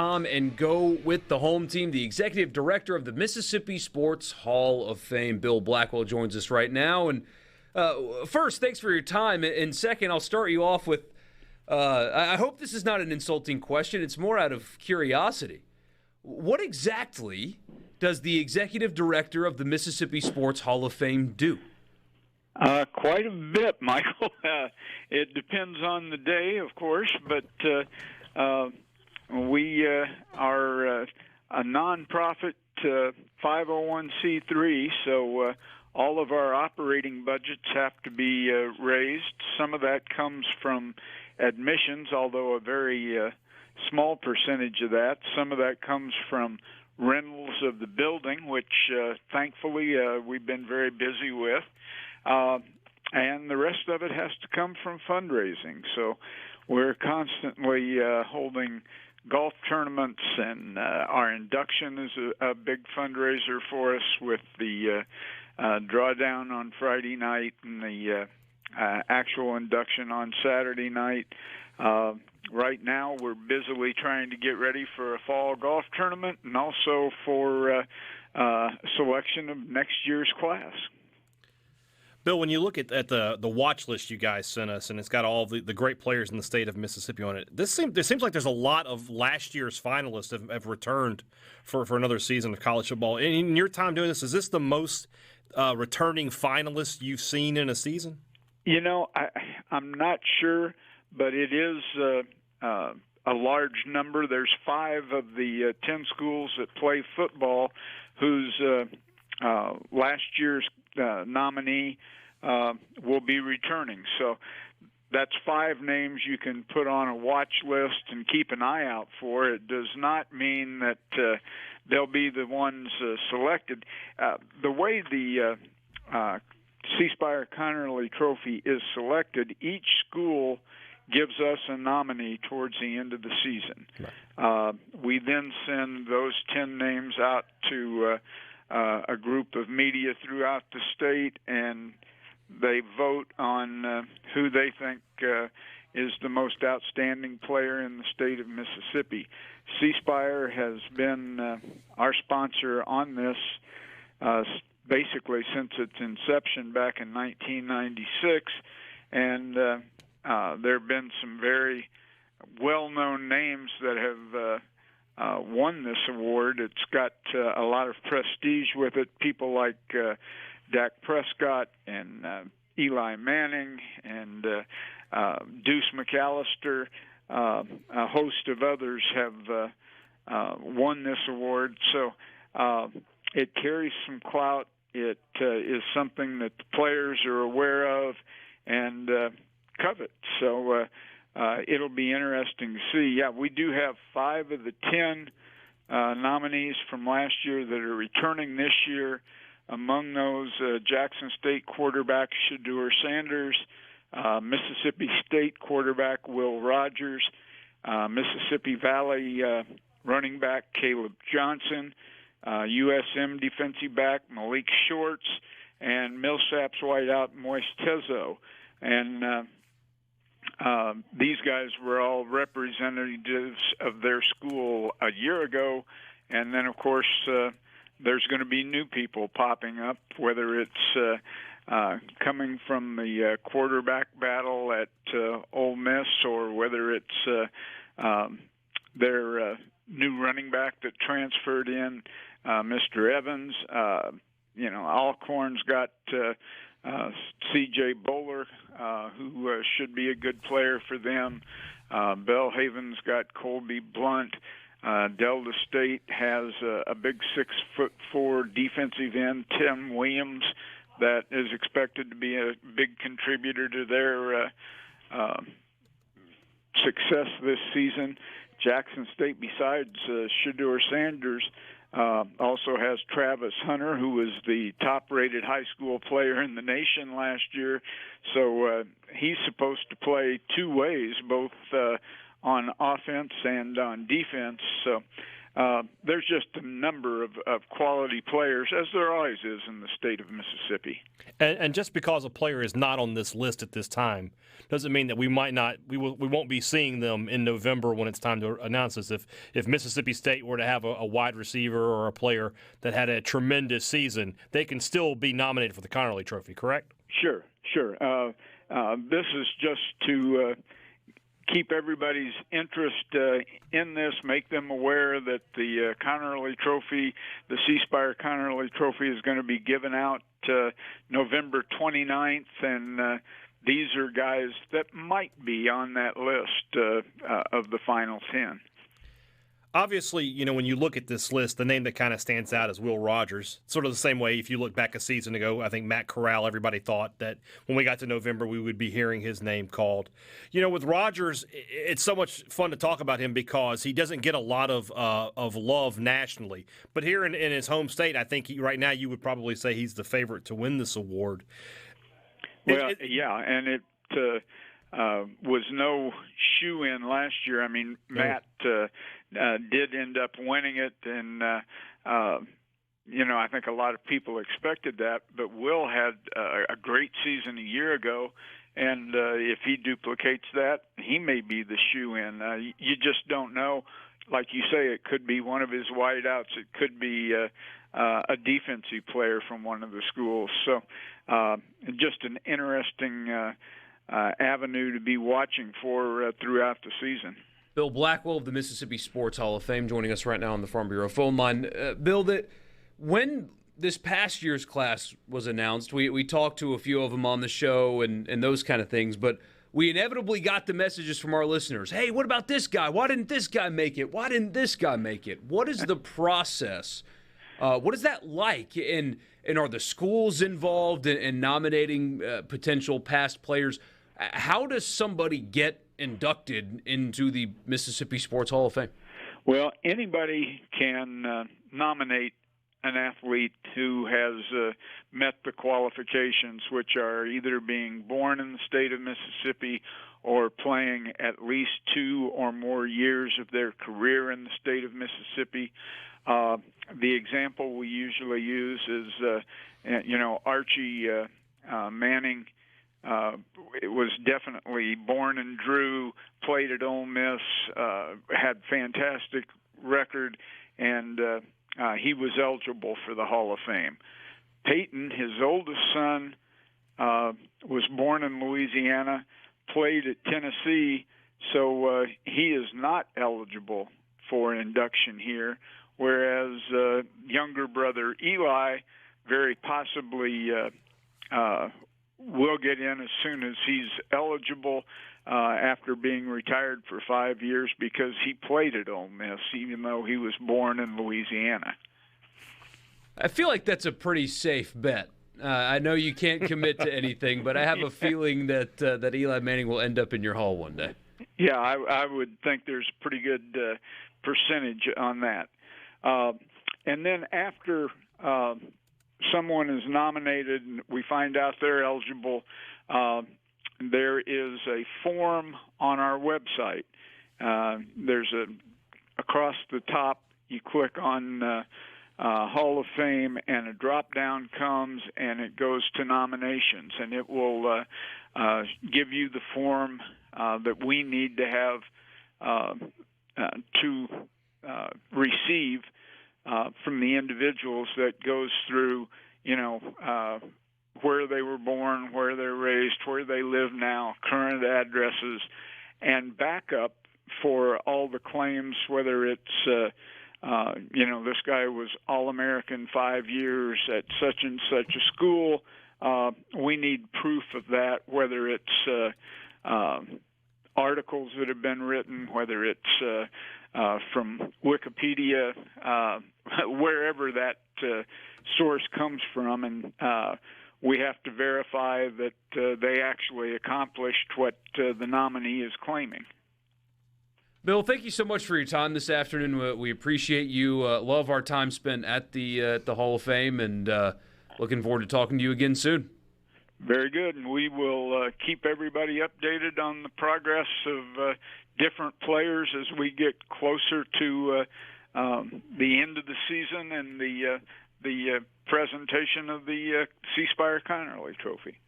And go with the home team. The executive director of the Mississippi Sports Hall of Fame, Bill Blackwell, joins us right now. And first, thanks for your time. And second, I'll start you off with, I hope this is not an insulting question. It's more out of curiosity. What exactly does the executive director of the Mississippi Sports Hall of Fame do? Quite a bit, Michael. It depends on the day, of course, but we are a nonprofit 501c3, so all of our operating budgets have to be raised. Some of that comes from admissions, although a very small percentage of that. Some of that comes from rentals of the building, which thankfully we've been very busy with. And the rest of it has to come from fundraising. So we're constantly holding golf tournaments, and our induction is a big fundraiser for us with the drawdown on Friday night and the actual induction on Saturday night. Right now we're busily trying to get ready for a fall golf tournament and also for selection of next year's class. Bill, when you look at the watch list you guys sent us, and it's got all the great players in the state of Mississippi on it, there seems like there's a lot of last year's finalists have returned for another season of college football. In your time doing this, is this the most returning finalists you've seen in a season? You know, I'm not sure, but it is a large number. There's 5 of the 10 schools that play football whose last year's nominee will be returning. So that's 5 names you can put on a watch list and keep an eye out for. It does not mean that they'll be the ones selected. The way the C. Spire Connerly Trophy is selected, each school gives us a nominee towards the end of the season. Right. We then send those 10 names out to a group of media throughout the state, and they vote on who they think is the most outstanding player in the state of Mississippi. C. Spire has been our sponsor on this basically since its inception back in 1996, and there have been some very well-known names that have won this award. It's got a lot of prestige with it. People like Dak Prescott and Eli Manning and Deuce McAllister, a host of others have won this award. So it carries some clout. It is something that the players are aware of and covet. So it'll be interesting to see. Yeah, we do have 5 of the 10 nominees from last year that are returning this year. Among those, Jackson State quarterback Shedeur Sanders, Mississippi State quarterback Will Rogers, Mississippi Valley running back Caleb Johnson, USM defensive back Malik Shorts, and Millsaps wideout Moise Tezo. And these guys were all representatives of their school a year ago, and then, of course, there's going to be new people popping up, whether it's coming from the quarterback battle at Ole Miss or whether it's their new running back that transferred in, Mr. Evans. Alcorn's got C.J. Bowler, who should be a good player for them. Belhaven's got Colby Blunt. Delta State has a big 6'4" defensive end, Tim Williams, that is expected to be a big contributor to their success this season. Jackson State, besides Shedeur Sanders, also has Travis Hunter, who was the top-rated high school player in the nation last year. So he's supposed to play 2 ways, both on offense and on defense. So there's just a number of quality players, as there always is in the state of Mississippi. And just because a player is not on this list at this time doesn't mean that we won't be seeing them in November when it's time to announce this. If Mississippi State were to have a wide receiver or a player that had a tremendous season, they can still be nominated for the Connerly Trophy, correct? Sure. This is just to keep everybody's interest in this, make them aware that the Connerly Trophy, the C. Spire Connerly Trophy, is going to be given out November 29th, and these are guys that might be on that list of the final 10. Obviously, when you look at this list, the name that kind of stands out is Will Rogers. Sort of the same way if you look back a season ago, I think Matt Corral, everybody thought that when we got to November, we would be hearing his name called. With Rogers, it's so much fun to talk about him because he doesn't get a lot of love nationally. But here in his home state, I think right now you would probably say he's the favorite to win this award. Well, and it was no shoe-in last year. I mean, Matt did end up winning it, and I think a lot of people expected that. But Will had a great season a year ago, and if he duplicates that, he may be the shoe-in. You just don't know. Like you say, it could be one of his wideouts. It could be a defensive player from one of the schools. So just an interesting avenue to be watching for throughout the season. Bill Blackwell of the Mississippi Sports Hall of Fame joining us right now on the Farm Bureau phone line. Bill, when this past year's class was announced, we talked to a few of them on the show and those kind of things, but we inevitably got the messages from our listeners. Hey, what about this guy? Why didn't this guy make it? Why didn't this guy make it? What is the process? What is that like? And are the schools involved in nominating potential past players? How does somebody get inducted into the Mississippi Sports Hall of Fame? Well, anybody can nominate an athlete who has met the qualifications, which are either being born in the state of Mississippi or playing at least 2 or more years of their career in the state of Mississippi. The example we usually use is, Archie Manning. It was definitely born in Drew, played at Ole Miss, had fantastic record, and he was eligible for the Hall of Fame. Peyton, his oldest son, was born in Louisiana, played at Tennessee, so he is not eligible for induction here, whereas younger brother Eli very possibly will get in as soon as he's eligible after being retired for 5 years because he played at Ole Miss, even though he was born in Louisiana. I feel like that's a pretty safe bet. I know you can't commit to anything, but I have a feeling that Eli Manning will end up in your hall one day. Yeah, I would think there's a pretty good percentage on that. And then after someone is nominated and we find out they're eligible, there is a form on our website. There's across the top, you click on Hall of Fame, and a drop-down comes, and it goes to nominations, and it will give you the form that we need to have to receive from the individuals that goes through, where they were born, where they're raised, where they live now, current addresses, and backup for all the claims, whether it's, this guy was All-American 5 years at such and such a school. We need proof of that, whether it's articles that have been written, whether it's from Wikipedia, wherever that source comes from, and we have to verify that they actually accomplished what the nominee is claiming. Bill, thank you so much for your time this afternoon. We appreciate you. Love our time spent at the Hall of Fame, and looking forward to talking to you again soon. Very good, and we will keep everybody updated on the progress of different players as we get closer to the end of the season and the presentation of the C. Spire Connerly Trophy.